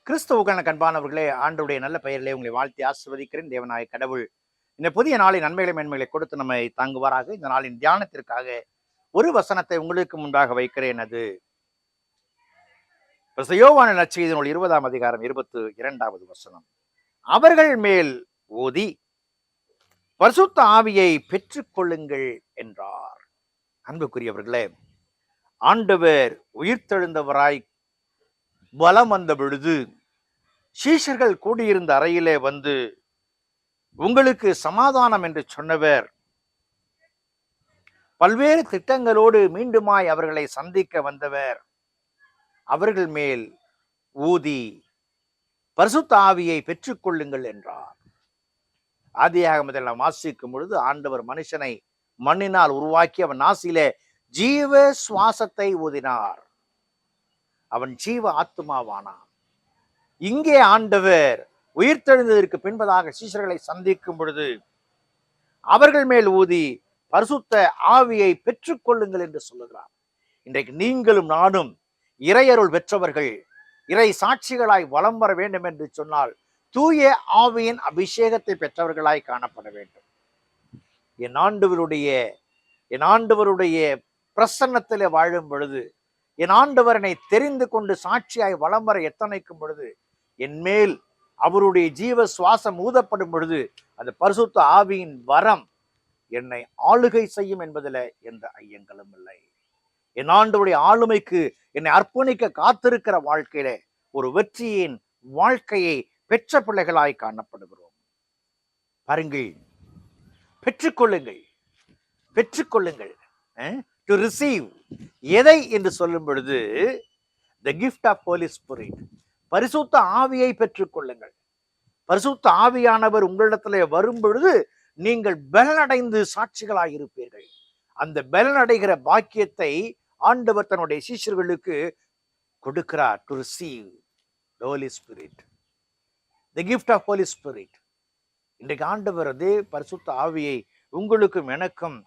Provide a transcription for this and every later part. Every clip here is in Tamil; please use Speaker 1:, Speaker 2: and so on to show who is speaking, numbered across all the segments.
Speaker 1: கிறிஸ்துவுக்கான கண்பானவர்களே, ஆண்டுடைய நல்ல பெயரிலே உங்களை வாழ்த்தி ஆசிர்வதிக்கிறேன். தேவனாய கடவுள் இந்த புதிய நாளின் நன்மைகளை மேன்மைகளை கொடுத்து நம்மை தாங்குவாராக. இந்த நாளின் தியானத்திற்காக ஒரு வசனத்தை உங்களுக்கு முன்பாக வைக்கிறேன். அது யோவான நற்செய்தி நூல் 20ஆம் அதிகாரம் 22வது வசனம். அவர்கள் மேல் ஊதி பரிசுத்த ஆவியை பெற்றுக் கொள்ளுங்கள் என்றார். அன்புக்குரியவர்களே, ஆண்டவர் உயிர்த்தெழுந்தவராய் பலம் வந்த பொழுது சீஷர்கள் கூடியிருந்த அறையிலே வந்து உங்களுக்கு சமாதானம் என்று சொன்னவர் பல்வேறு திட்டங்களோடு மீண்டுமாய் அவர்களை சந்திக்க வந்தவர் அவர்கள் மேல் ஊதி பரிசுத்த ஆவியை பெற்றுக்கொள்ளுங்கள் என்றார். ஆதியாகமத்தில் நாம் வாசிக்கும் பொழுது ஆண்டவர் மனுஷனை மண்ணினால் உருவாக்கி அவன் நாசியிலே ஜீவ சுவாசத்தை ஊதினார். அவன் ஜீவ ஆத்துமாவானான். இங்கே ஆண்டவர் உயிர்த்தெழுந்ததற்கு பின்பதாக சீஷர்களை சந்திக்கும் பொழுது அவர்கள் மேல் ஊதி பரிசுத்த ஆவியை பெற்றுக் கொள்ளுங்கள் என்று சொல்லுகிறார். இன்றைக்கு நீங்களும் நானும் இறையருள் பெற்றவர்கள், இறை சாட்சிகளாய் வலம் வர வேண்டும் என்று சொன்னால் தூய ஆவியின் அபிஷேகத்தை பெற்றவர்களாய் காணப்பட வேண்டும். என் ஆண்டவருடைய பிரசன்னத்திலே வாழும் பொழுது, என் ஆண்டவரனை தெரிந்து கொண்டு சாட்சியாய் வலம் வர எத்தனைக்கும் பொழுது, என் மேல் அவருடைய ஜீவ சுவாசம் ஊதப்படும் பொழுது அந்த பரிசுத்த ஆவியின் வரம் என்னை ஆளுகை செய்யும் என்பதில் எந்த ஐயங்களும் இல்லை. என் ஆண்டவருடைய ஆளுமைக்கு என்னை அர்ப்பணிக்க காத்திருக்கிற வாழ்க்கையில ஒரு வெற்றியின் வாழ்க்கையை பெற்ற பிள்ளைகளாய் காணப்படுகிறோம். பாருங்கள், பெற்றுக்கொள்ளுங்கள். டு ரிசீவ் எதை என்று சொல்லும் பொழுது the gift of Holy Spirit, பரிசுத்த ஆவியை பெற்றுக் கொள்ளுங்கள். பரிசுத்த ஆவியானவர் உங்களிடத்திலே வரும் பொழுது நீங்கள் பலனடைந்து சாட்சிகளாய் இருப்பீர்கள். அந்த பலனடைகிற பாக்கியத்தை ஆண்டவர் தன்னுடைய சீஷர்களுக்கு கொடுக்கிறார். To receive the Holy Spirit, the gift of Holy Spirit. இன்றைக்கு ஆண்டவர் அதே பரிசுத்த ஆவியை உங்களுக்கும் எனக்கும்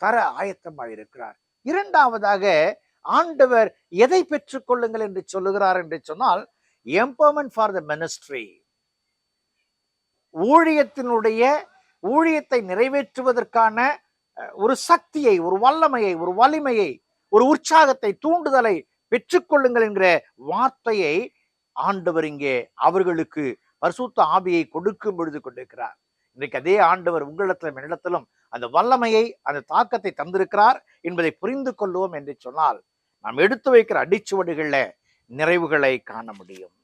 Speaker 1: தர ஆயத்தமாக இருக்கிறார். இரண்டாவதாக ஆண்டவர் எதை பெற்றுக் கொள்ளுங்கள் என்று சொல்லுகிறார் என்று சொன்னால் எம்பவர்மென்ட் ஃபார் த மினிஸ்ட்ரி. ஊழியத்தை நிறைவேற்றுவதற்கான ஒரு சக்தியை, ஒரு வல்லமையை, ஒரு வலிமையை, ஒரு உற்சாகத்தை, தூண்டுதலை பெற்றுக்கொள்ளுங்கள் என்கிற வார்த்தையை ஆண்டவர் இங்கே அவர்களுக்கு பரிசுத்த ஆவியை கொடுக்கும் பொழுது கொண்டிருக்கிறார். இன்றைக்கு அதே ஆண்டவர் உங்களிடத்திலும் என்னிடத்திலும் அந்த வல்லமையை, அந்த தாக்கத்தை தந்திருக்கிறார் என்பதை புரிந்து கொள்வோம் என்று சொன்னால் நாம் எடுத்து வைக்கிற அடிச்சுவடுகள்ல நிறைவுகளை காண முடியும்.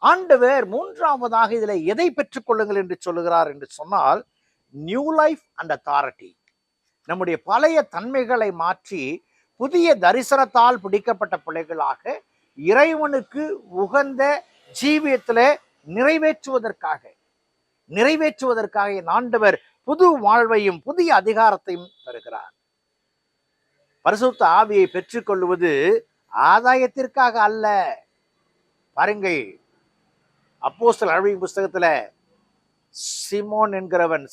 Speaker 1: ஆண்டவர் மூன்றாவதாக இதுல எதை பெற்றுக் கொள்ளுங்கள் என்று சொல்லுகிறார் என்று சொன்னால் நியூ லைஃப் அண்ட் அத்தாரிட்டி. நம்முடைய பழைய தன்மைகளை மாற்றி புதிய தரிசனத்தால் பிடிக்கப்பட்ட பிள்ளைகளாக இறைவனுக்கு உகந்த ஜீவியத்தில நிறைவேற்றுவதற்காக என் ஆண்டவர் புது வாழ்வையும் புதிய அதிகாரத்தையும் தருகிறார். பரிசுத்த ஆவியை பெற்றுக்கொள்வது ஆதாயத்திற்காக அல்ல. பாருங்கள், அப்போஸ்தலர் நடவடிக்கைகளின் புஸ்தகத்துல சைமன் என்கிறவன்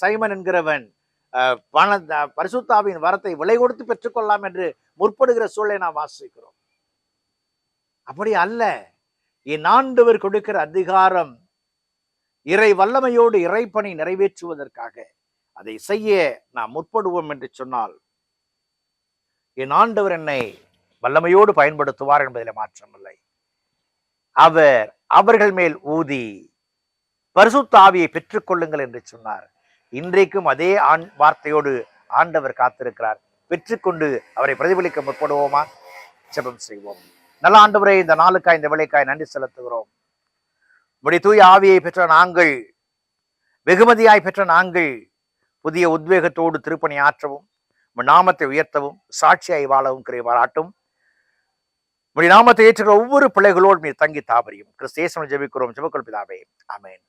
Speaker 1: பரிசுத்த ஆவியின் வரத்தை விலை கொடுத்து பெற்றுக்கொள்ளலாம் என்று முற்படுகிற சூழலை நாம் வாசிக்கிறோம். அப்படி அல்ல. என் ஆண்டவர் கொடுக்கிற அதிகாரம் இறை வல்லமையோடு இறைப்பணி நிறைவேற்றுவதற்காக அதை செய்ய நாம் முற்படுவோம் என்று சொன்னால் என் ஆண்டவர் என்னை வல்லமையோடு பயன்படுத்துவார் என்பதில் மாற்றமில்லை. அவர்கள் மேல் ஊதி பரிசுத்த ஆவியை பெற்றுக் கொள்ளுங்கள் என்று சொன்னார். இன்றைக்கும் அதே வார்த்தையோடு ஆண்டவர் காத்திருக்கிறார். பெற்றுக்கொண்டு அவரை பிரதிபலிக்க முற்படுவோமா? ஜெபம் செய்வோம். நல்ல ஆண்டவரே, இந்த நாளுக்காய், இந்த வேளைக்காய் நன்றி செலுத்துகிறோம். உம்முடைய தூய ஆவியை பெற்ற நாங்கள், வெகுமதியாய் பெற்ற நாங்கள் புதிய உத்வேகத்தோடு திருப்பணி ஆற்றவும், உம் நாமத்தை உயர்த்தவும், சாட்சியாய் வாழவும் கிருபை பாராட்டும். உம்முடைய நாமத்தை ஏற்றுகிற ஒவ்வொரு பிள்ளைகளோடு நீர் தங்கி தாபரியும். கிறிஸ்து இயேசுவில் ஜெபிக்கிறோம், ஜெபங்கள் பிதாவே, ஆமென்.